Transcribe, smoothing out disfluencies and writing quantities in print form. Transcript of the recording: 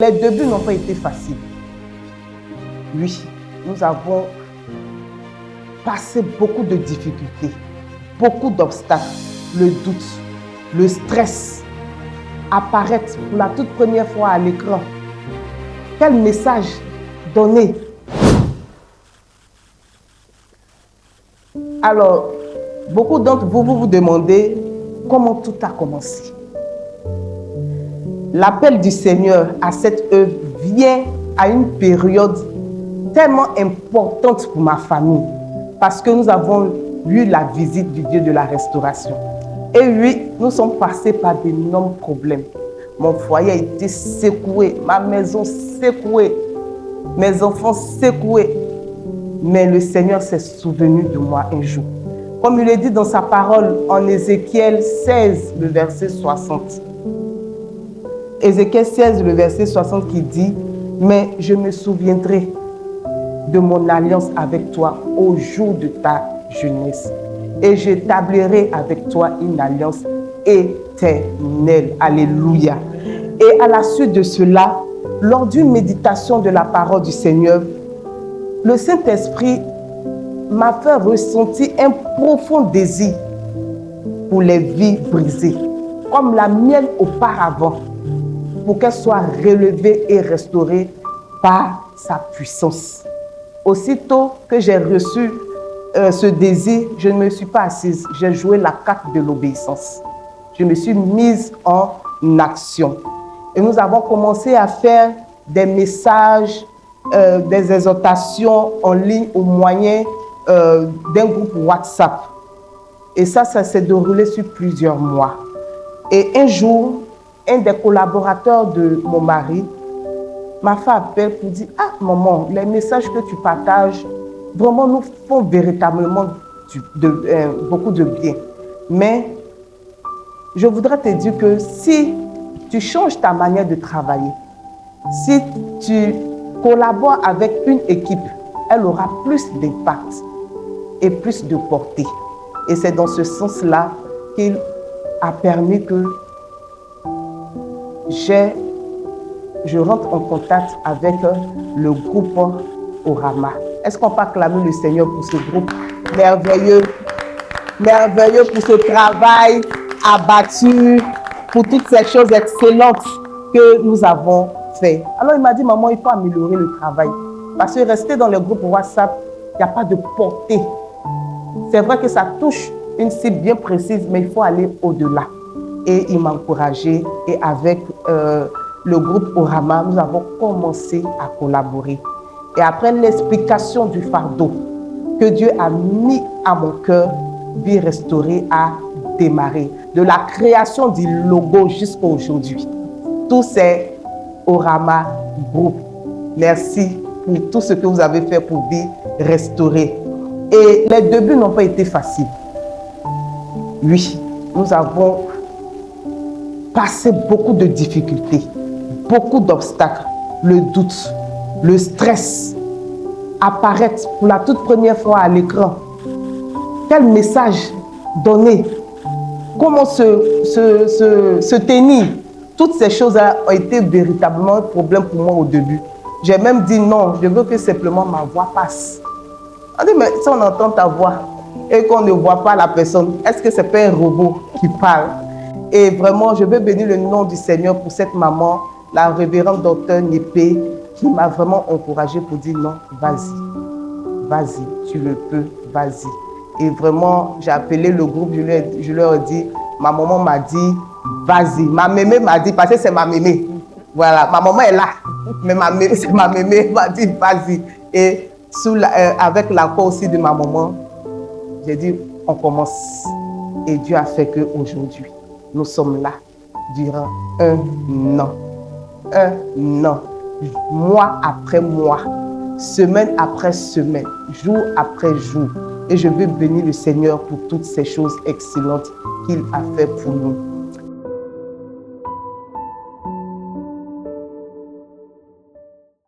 Les débuts n'ont pas été faciles. Oui, nous avons passé beaucoup de difficultés, beaucoup d'obstacles, le doute, le stress, apparaître pour la toute première fois à l'écran. Quel message donner? Alors, beaucoup d'entre vous vous demandez comment tout a commencé. L'appel du Seigneur à cette œuvre vient à une période tellement importante pour ma famille parce que nous avons eu la visite du Dieu de la restauration. Et oui, nous sommes passés par d'énormes problèmes. Mon foyer a été secoué, ma maison secouée, mes enfants secoués. Mais le Seigneur s'est souvenu de moi un jour. Comme il est dit dans sa parole en Ézéchiel 16, le verset 60. Ézéchiel 16, le verset 60 qui dit « Mais je me souviendrai de mon alliance avec toi au jour de ta jeunesse et j'établirai avec toi une alliance éternelle. » Alléluia. Et à la suite de cela, lors d'une méditation de la parole du Seigneur, le Saint-Esprit m'a fait ressentir un profond désir pour les vies brisées, comme la mienne auparavant, pour qu'elle soit relevée et restaurée par sa puissance. Aussitôt que j'ai reçu ce désir, je ne me suis pas assise, j'ai joué la carte de l'obéissance. Je me suis mise en action. Et nous avons commencé à faire des messages, des exhortations en ligne au moyen d'un groupe WhatsApp. Et ça s'est déroulé sur plusieurs mois. Et un jour, un des collaborateurs de mon mari m'a fait appel pour dire « Ah maman, les messages que tu partages vraiment nous font véritablement beaucoup de bien. Mais je voudrais te dire que si tu changes ta manière de travailler, si tu collabores avec une équipe, elle aura plus d'impact et plus de portée. » Et c'est dans ce sens-là qu'il a permis que je rentre en contact avec le groupe Orama. Est-ce qu'on peut acclamer le Seigneur pour ce groupe merveilleux, merveilleux pour ce travail abattu, pour toutes ces choses excellentes que nous avons fait. Alors il m'a dit, maman, il faut améliorer le travail. Parce que rester dans le groupe WhatsApp, il n'y a pas de portée. C'est vrai que ça touche une cible bien précise, mais il faut aller au-delà. Et il m'a encouragé et avec le groupe Orama, nous avons commencé à collaborer. Et après l'explication du fardeau que Dieu a mis à mon cœur, Vie Restaurée a démarré. De la création du logo jusqu'à aujourd'hui. Tout c'est Orama Group. Merci pour tout ce que vous avez fait pour Vie Restaurée. Et les débuts n'ont pas été faciles. Oui, nous avons passé beaucoup de difficultés, beaucoup d'obstacles, le doute, le stress, apparaître pour la toute première fois à l'écran. Quel message donner? Comment se tenir? Toutes ces choses-là ont été véritablement un problème pour moi au début. J'ai même dit non, je veux que simplement ma voix passe. On dit, mais si on entend ta voix et qu'on ne voit pas la personne, est-ce que ce n'est pas un robot qui parle? Et vraiment, je veux bénir le nom du Seigneur pour cette maman, la révérende docteur Népé, qui m'a vraiment encouragée pour dire non, vas-y, vas-y, tu le peux, vas-y. Et vraiment, j'ai appelé le groupe, je leur ai dit, ma maman m'a dit, vas-y. Ma mémé m'a dit, parce que c'est ma mémé. Voilà, ma maman est là, mais c'est ma mémé m'a dit, vas-y. Et avec l'accord aussi de ma maman, j'ai dit, on commence. Et Dieu a fait qu'aujourd'hui, nous sommes là durant un an. Un an. Mois après mois. Semaine après semaine. Jour après jour. Et je veux bénir le Seigneur pour toutes ces choses excellentes qu'il a fait pour nous.